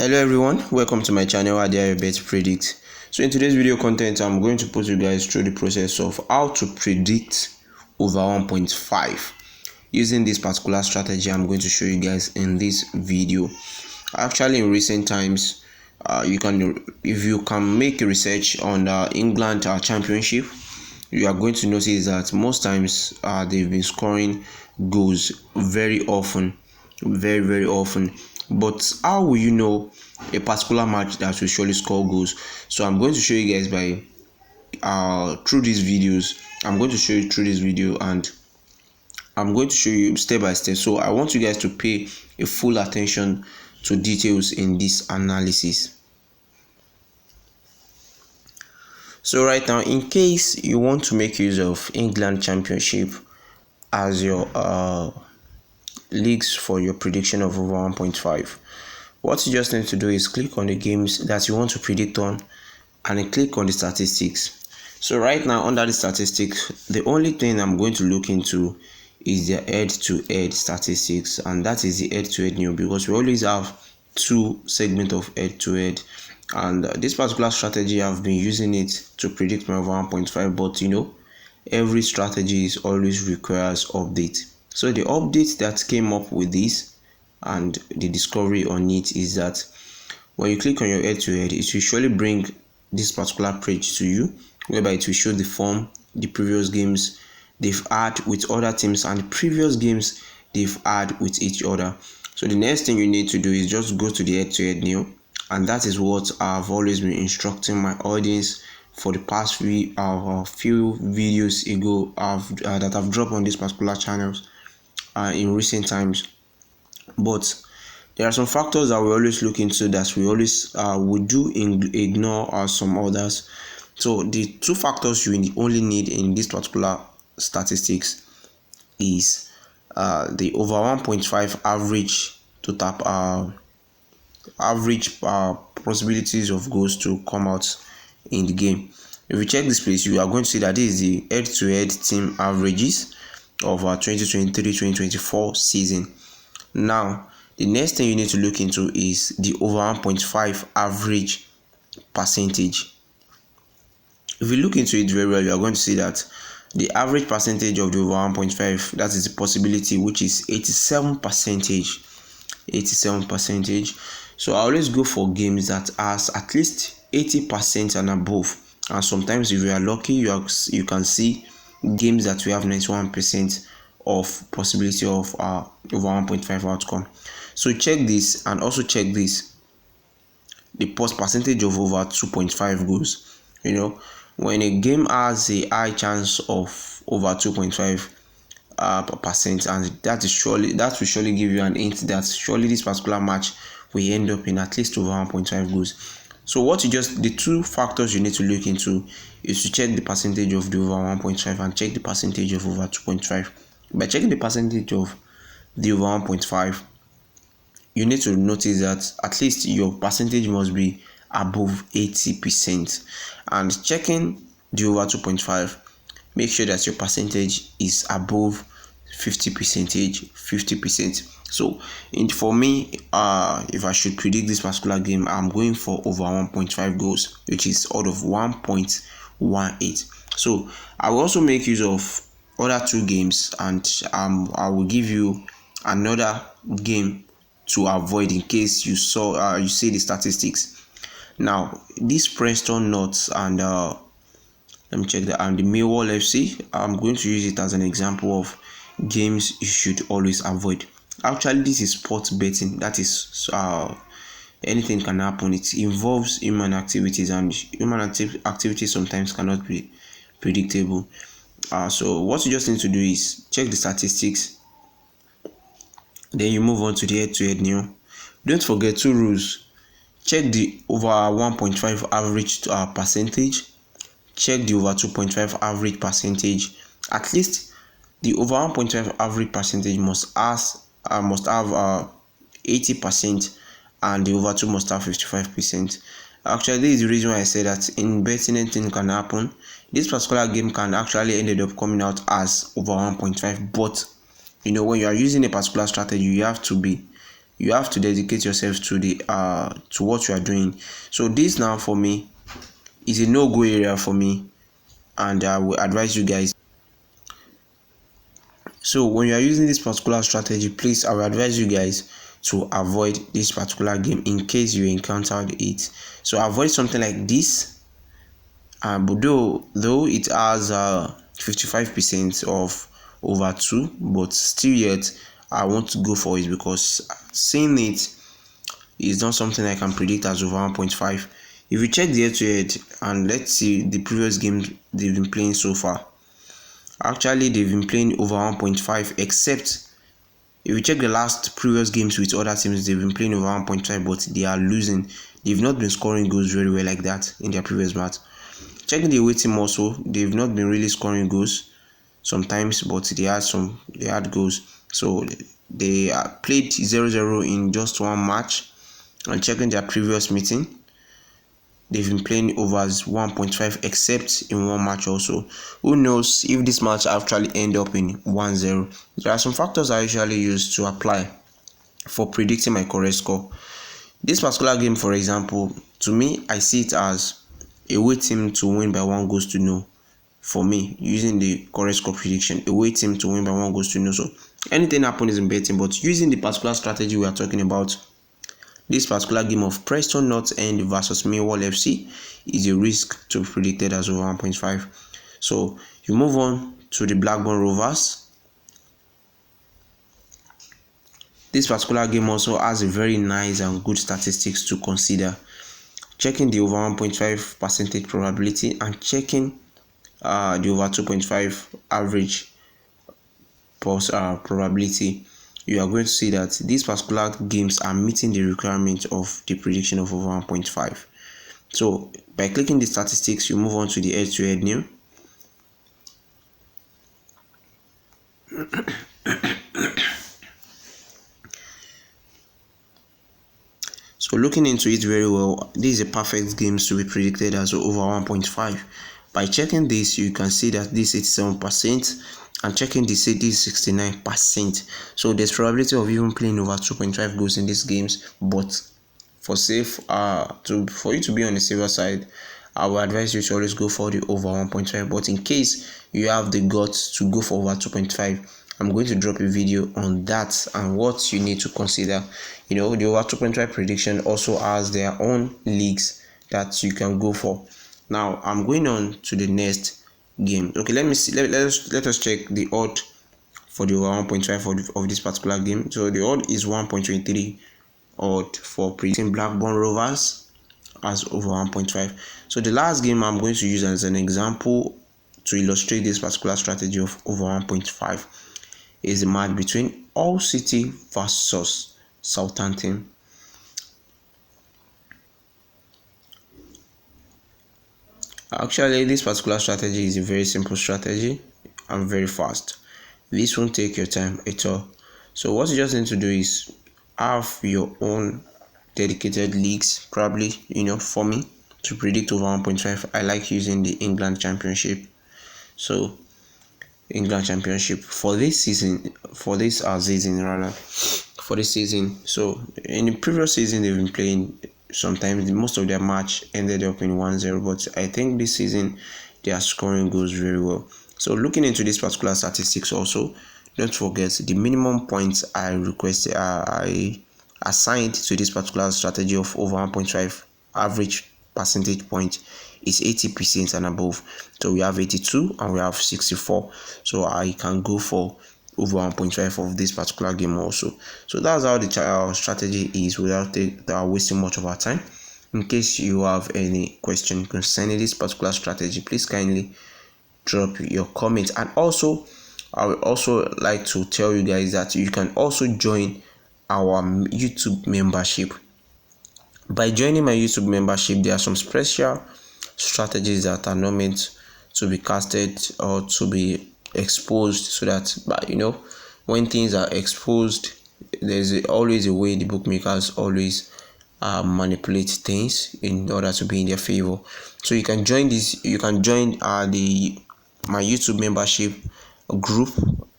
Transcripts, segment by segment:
Hello everyone, welcome to my channel where I bet predict. So in today's video content, I'm going to put you guys through the process of how to predict over 1.5 using this particular strategy I'm going to show you guys in this video. Actually, in recent times, if you can make a research on the England championship, you are going to notice that most times they've been scoring goals very often, very often. But how will you know a particular match that will surely score goals? So I'm going to show you guys by through these videos. I'm going to show you through this video, and I'm going to show you step by step. So I want you guys to pay a full attention to details in this analysis. So right now, in case you want to make use of England Championship as your leagues for your prediction of over 1.5, what you just need to do is click on the games that you want to predict on and then click on the statistics. So right now, under the statistics, the only thing I'm going to look into is the head-to-head statistics, and that is the head-to-head new, because we always have two segments of head-to-head, and this particular strategy I've been using it to predict my over 1.5, but every strategy is always requires update. So the update that came up with this and the discovery on it is that when you click on your head-to-head, it will surely bring this particular page to you, whereby it will show the form, the previous games they've had with other teams, and the previous games they've had with each other. So the next thing you need to do is just go to the head-to-head new, and that is what I've always been instructing my audience for the past few videos ago that I've dropped on this particular channels in recent times. But there are some factors that we always look into that we always ignore some others. So the two factors you only need in this particular statistics is the over 1.5 average to tap average possibilities of goals to come out in the game. If you check this place, you are going to see that this is the head-to-head team averages of our 2023-2024 season. Now, the next thing you need to look into is the over 1.5 average percentage. If you look into it very well, you are going to see that the average percentage of the over 1.5, that is the possibility, which is 87%. 87%. So I always go for games that has at least 80% and above. And sometimes, if you are lucky, you can see games that we have 91% of possibility of over 1.5 outcome. So check this, and also check this, the percentage of over 2.5 goals. When a game has a high chance of over 2.5 percent, and that will surely give you an hint that surely this particular match will end up in at least over 1.5 goals. So the two factors you need to look into is to check the percentage of the over 1.5 and check the percentage of over 2.5. By checking the percentage of the over 1.5, you need to notice that at least your percentage must be above 80%. And checking the over 2.5, make sure that your percentage is above 50%. So for me, if I should predict this particular game, I'm going for over 1.5 goals, which is out of 1.18. So I will also make use of other two games, and I will give you another game to avoid in case you see the statistics. Now, this Preston North and let me check that, and the Millwall FC, I'm going to use it as an example of games you should always avoid. Actually, this is sports betting. That is anything can happen. It involves human activities, and human activities sometimes cannot be predictable. So what you just need to do is check the statistics, then you move on to the head-to-head new. Don't forget two rules. Check the over 1.5 average percentage. Check the over 2.5 average percentage. At least the over 1.5 average percentage must have 80%, and the over 2 must have 55%. Actually, this is the reason why I say that in betting anything can happen. This particular game can actually ended up coming out as over 1.5, but when you are using a particular strategy, you have to be you have to dedicate yourself to the to what you are doing. So this now for me is a no-go area for me, and I will advise you guys. So when you are using this particular strategy, please, I will advise you guys to avoid this particular game in case you encountered it. So avoid something like this. But though it has 55% of over 2, but still yet I want to go for it because seeing it is not something I can predict as over 1.5. If you check the head-to-head and let's see the previous games they've been playing so far, actually they've been playing over 1.5, except if you check the last previous games with other teams, they've been playing over 1.5, but they are losing. They've not been scoring goals very well like that in their previous match. Checking the away team also, they've not been really scoring goals sometimes, but they had goals. So they played 0-0 in just one match. And checking their previous meeting, they've been playing over 1.5 except in one match also. Who knows if this match actually end up in 1-0. There are some factors I usually use to apply for predicting my correct score. This particular game, for example, to me, I see it as away team to win by 1-0. For me, using the correct score prediction, away team to win by 1-0. So anything happens in betting, but using the particular strategy we are talking about, this particular game of Preston North End versus Millwall FC is a risk to be predicted as over 1.5. So you move on to the Blackburn Rovers. This particular game also has a very nice and good statistics to consider. Checking the over 1.5 percentage probability and checking the over 2.5 average probability, you are going to see that these particular games are meeting the requirement of the prediction of over 1.5. So by clicking the statistics, you move on to the head-to-head new. So looking into it very well, this is a perfect game to be predicted as over 1.5. By checking this, you can see that this is 87%, and checking this, it is 69%. So there's probability of even playing over 2.5 goals in these games, but for you to be on the safer side, I will advise you to always go for the over 1.5. But in case you have the guts to go for over 2.5, I'm going to drop a video on that and what you need to consider. The over 2.5 prediction also has their own leagues that you can go for. Now I'm going on to the next game. Okay, let us check the odd for the over 1.5 of this particular game. So the odd is 1.23 odd for predicting Blackburn Rovers as over 1.5. So the last game I'm going to use as an example to illustrate this particular strategy of over 1.5 is the match between Hull City versus Southampton. Actually, this particular strategy is a very simple strategy and very fast. This won't take your time at all. So what you just need to do is have your own dedicated leagues, probably for me to predict over 1.5. I like using the England Championship. So England Championship for this season. So in the previous season they've been playing, sometimes most of their match ended up in 1-0, but I think this season they are scoring goals very well. So looking into this particular statistics also, don't forget the minimum points I assigned to this particular strategy of over 1.5 average percentage point is 80% and above. So we have 82 and we have 64. So I can go for over 1.5 of this particular game also. So that's how the strategy is without wasting much of our time. In case you have any question concerning this particular strategy, please kindly drop your comments. And also I would also like to tell you guys that you can also join our YouTube membership. By joining my YouTube membership, there are some special strategies that are not meant to be casted or to be exposed, so that when things are exposed, there's always a way the bookmakers always manipulate things in order to be in their favor. So you can join my YouTube membership group.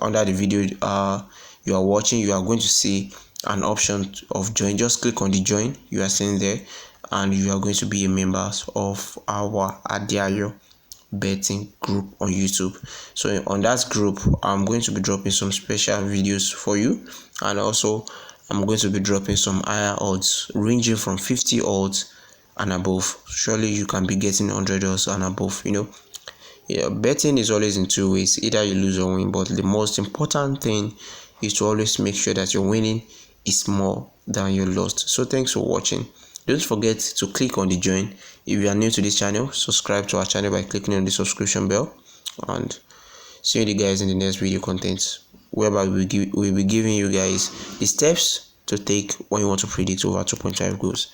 Under the video you are watching, you are going to see an option of join. Just click on the join you are seeing there, and you are going to be a member of our Adiayo betting group on YouTube. So on that group, I'm going to be dropping some special videos for you, and also I'm going to be dropping some higher odds ranging from 50 odds and above. Surely you can be getting 100 odds and above. Yeah, betting is always in two ways: either you lose or win, but the most important thing is to always make sure that your winning is more than your lost. So thanks for watching. Don't forget to click on the join. If you are new to this channel, subscribe to our channel by clicking on the subscription bell, and see you guys in the next video content, whereby we'll be giving you guys the steps to take when you want to predict over 2.5 goals.